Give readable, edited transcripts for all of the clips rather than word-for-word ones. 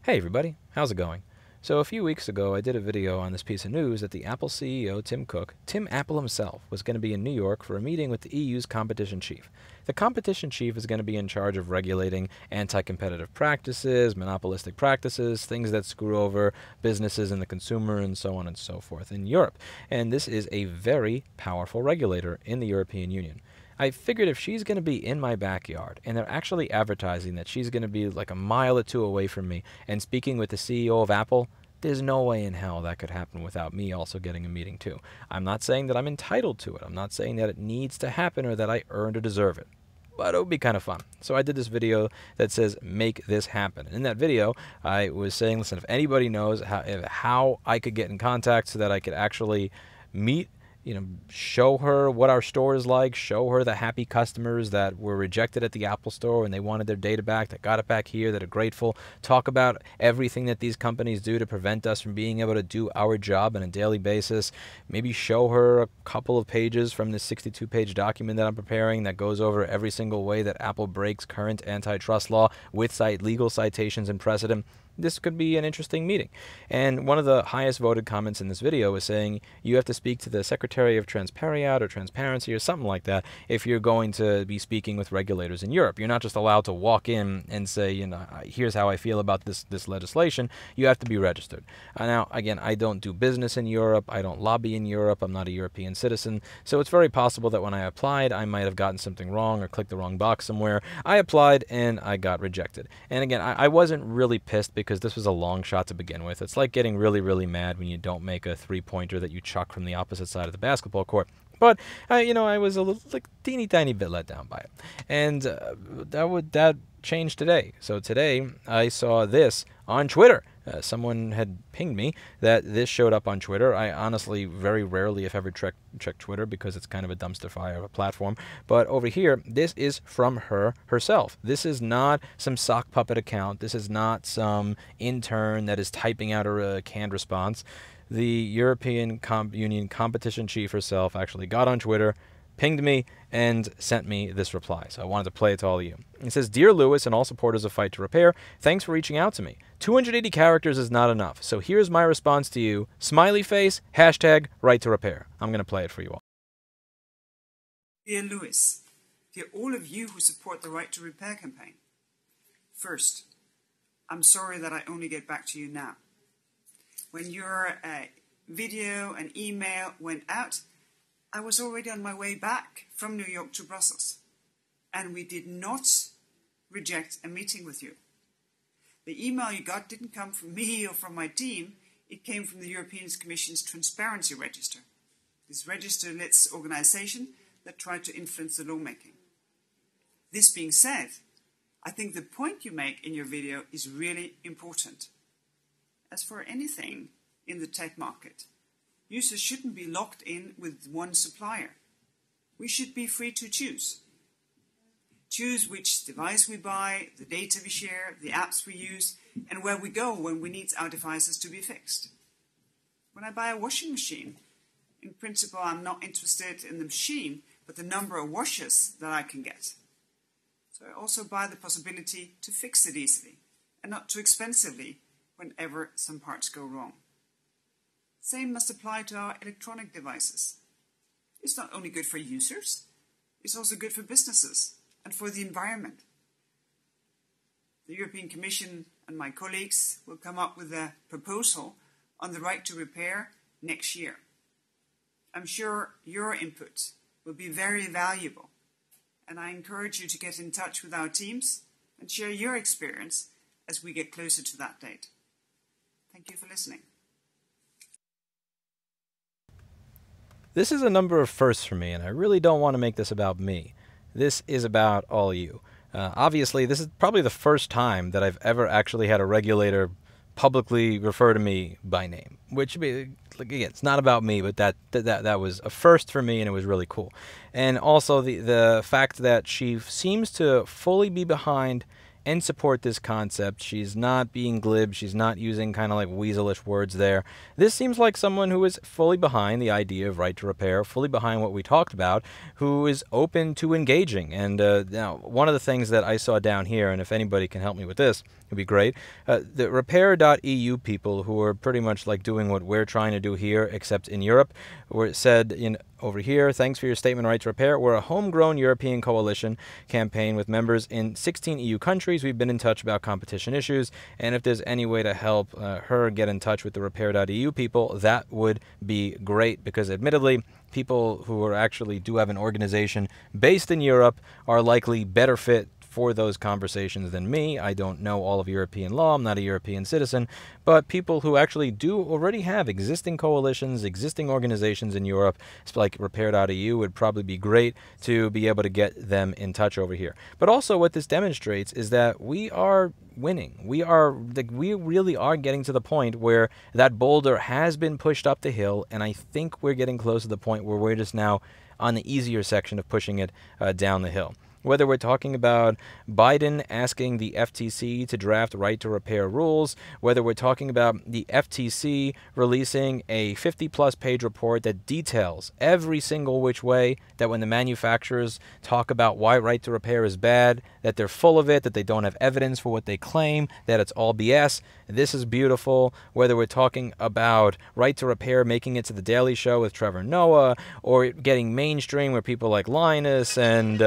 Hey everybody, how's it going? So a few weeks ago I did a video on this piece of news that the Apple CEO Tim Cook, Tim Apple himself, was going to be in New York for a meeting with the EU's competition chief. The competition chief is going to be in charge of regulating anti-competitive practices, monopolistic practices, things that screw over businesses and the consumer and so on and so forth in Europe. And this is a very powerful regulator in the European Union. I figured if she's going to be in my backyard and they're actually advertising that she's going to be like a mile or two away from me and speaking with the CEO of Apple, there's no way in hell that could happen without me also getting a meeting too. I'm not saying that I'm entitled to it. I'm not saying that it needs to happen or that I earned or deserve it. But it would be kind of fun. So I did this video that says, make this happen. In that video, I was saying, listen, if anybody knows how I could get in contact so that I could actually meet, show her what our store is like, show her the happy customers that were rejected at the Apple Store and they wanted their data back, that got it back here, that are grateful, talk about everything that these companies do to prevent us from being able to do our job on a daily basis, maybe show her a couple of pages from this 62-page document that I'm preparing that goes over every single way that Apple breaks current antitrust law with legal citations and precedent. This could be an interesting meeting. And one of the highest voted comments in this video was saying you have to speak to the Secretary of Transparency or something like that if you're going to be speaking with regulators in Europe. You're not just allowed to walk in and say, here's how I feel about this legislation. You have to be registered. Now, again, I don't do business in Europe. I don't lobby in Europe. I'm not a European citizen. So it's very possible that when I applied, I might have gotten something wrong or clicked the wrong box somewhere. I applied and I got rejected. And again, I wasn't really pissed because this was a long shot to begin with. It's like getting really, really mad when you don't make a three-pointer that you chuck from the opposite side of the basketball court. But, I was a little, teeny tiny bit let down by it. And that changed today. So today I saw this on Twitter. Someone had pinged me that this showed up on Twitter. I honestly very rarely, if ever, check Twitter because it's kind of a dumpster fire of a platform. But over here, this is from her herself. This is not some sock puppet account. This is not some intern that is typing out a canned response. The European Union competition chief herself actually got on Twitter, pinged me, and sent me this reply. So I wanted to play it to all of you. It says, "Dear Lewis and all supporters of Fight to Repair, thanks for reaching out to me. 280 characters is not enough, so here's my response to you. Smiley face, hashtag Right to Repair." I'm going to play it for you all. Dear Lewis, dear all of you who support the Right to Repair campaign. First, I'm sorry that I only get back to you now. When your video and email went out, I was already on my way back from New York to Brussels, and we did not reject a meeting with you. The email you got didn't come from me or from my team. It came from the European Commission's Transparency Register. This register lists organizations that try to influence the lawmaking. This being said, I think the point you make in your video is really important. As for anything in the tech market, users shouldn't be locked in with one supplier. We should be free to choose. Choose which device we buy, the data we share, the apps we use, and where we go when we need our devices to be fixed. When I buy a washing machine, in principle, I'm not interested in the machine, but the number of washes that I can get. So I also buy the possibility to fix it easily and not too expensively whenever some parts go wrong. Same must apply to our electronic devices. It's not only good for users, it's also good for businesses and for the environment. The European Commission and my colleagues will come up with a proposal on the right to repair next year. I'm sure your input will be very valuable, and I encourage you to get in touch with our teams and share your experience as we get closer to that date. Thank you for listening. This is a number of firsts for me, and I really don't want to make this about me. This is about all you. Obviously, this is probably the first time that I've ever actually had a regulator publicly refer to me by name, which, again, it's not about me, but that was a first for me, and it was really cool. And also the fact that she seems to fully be behind and support this concept. She's not being glib. She's not using kind of like weaselish words there. This seems like someone who is fully behind the idea of right to repair, fully behind what we talked about, who is open to engaging. And now, one of the things that I saw down here, and if anybody can help me with this, It'd be great. The repair.eu people, who are pretty much like doing what we're trying to do here, except in Europe, were said over here, thanks for your statement on right to repair. We're a homegrown European coalition campaign with members in 16 EU countries. We've been in touch about competition issues, and if there's any way to help her get in touch with the repair.eu people, that would be great, because admittedly, people who are actually do have an organization based in Europe are likely better fit for those conversations than me. I don't know all of European law. I'm not a European citizen. But people who actually do already have existing coalitions, existing organizations in Europe, like Repair.eu, would probably be great to be able to get them in touch over here. But also what this demonstrates is that we are winning. We really are getting to the point where that boulder has been pushed up the hill, and I think we're getting close to the point where we're just now on the easier section of pushing it down the hill. Whether we're talking about Biden asking the FTC to draft right to repair rules, whether we're talking about the FTC releasing a 50-plus page report that details every single which way that when the manufacturers talk about why right to repair is bad, that they're full of it, that they don't have evidence for what they claim, that it's all BS. This is beautiful. Whether we're talking about right to repair making it to the Daily Show with Trevor Noah, or getting mainstream where people like Linus and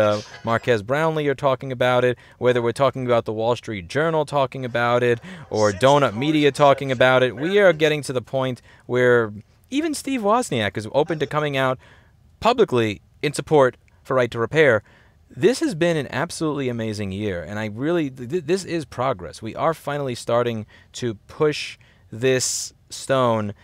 Marquez Brownlee are talking about it, whether we're talking about the Wall Street Journal talking about it, or Donut Media talking about it, we are getting to the point where even Steve Wozniak is open to coming out publicly in support for right to repair. This has been an absolutely amazing year, and this is progress. We are finally starting to push this stone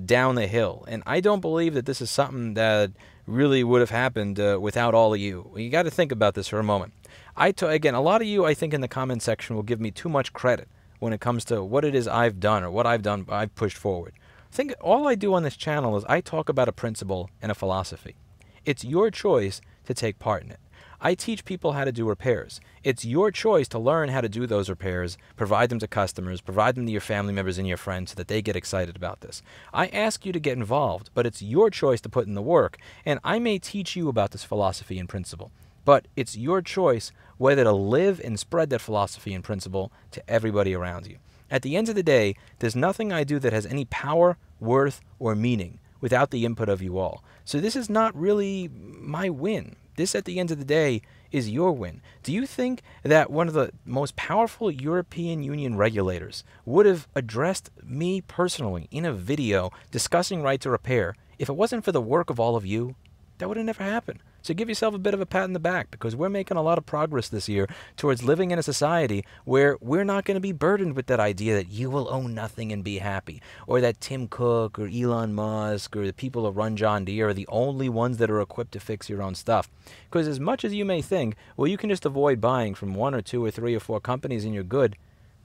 down the hill, and I don't believe that this is something that really would have happened without all of you. You got to think about this for a moment. Again, a lot of you, I think, in the comment section will give me too much credit when it comes to what it is I've done or what I've pushed forward. I think all I do on this channel is I talk about a principle and a philosophy. It's your choice to take part in it. I teach people how to do repairs. It's your choice to learn how to do those repairs, provide them to customers, provide them to your family members and your friends so that they get excited about this. I ask you to get involved, but it's your choice to put in the work, and I may teach you about this philosophy and principle, but it's your choice whether to live and spread that philosophy and principle to everybody around you. At the end of the day, there's nothing I do that has any power, worth, or meaning without the input of you all. So this is not really my win. This, at the end of the day, is your win. Do you think that one of the most powerful European Union regulators would have addressed me personally in a video discussing right to repair if it wasn't for the work of all of you? That would have never happened. So give yourself a bit of a pat in the back, because we're making a lot of progress this year towards living in a society where we're not going to be burdened with that idea that you will own nothing and be happy, or that Tim Cook or Elon Musk or the people that run John Deere are the only ones that are equipped to fix your own stuff. Because as much as you may think, well, you can just avoid buying from 1 or 2 or 3 or 4 companies and you're good,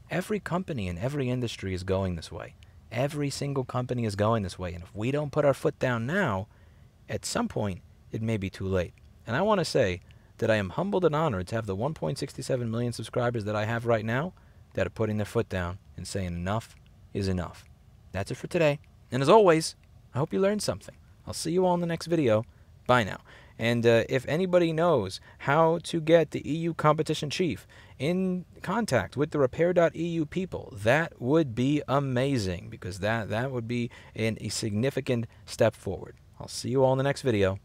every company in every industry is going this way. Every single company is going this way. And if we don't put our foot down now, at some point, it may be too late. And I want to say that I am humbled and honored to have the 1.67 million subscribers that I have right now that are putting their foot down and saying enough is enough. That's it for today. And as always, I hope you learned something. I'll see you all in the next video. Bye now. And if anybody knows how to get the EU competition chief in contact with the Repair.eu people, that would be amazing, because that would be a significant step forward. I'll see you all in the next video.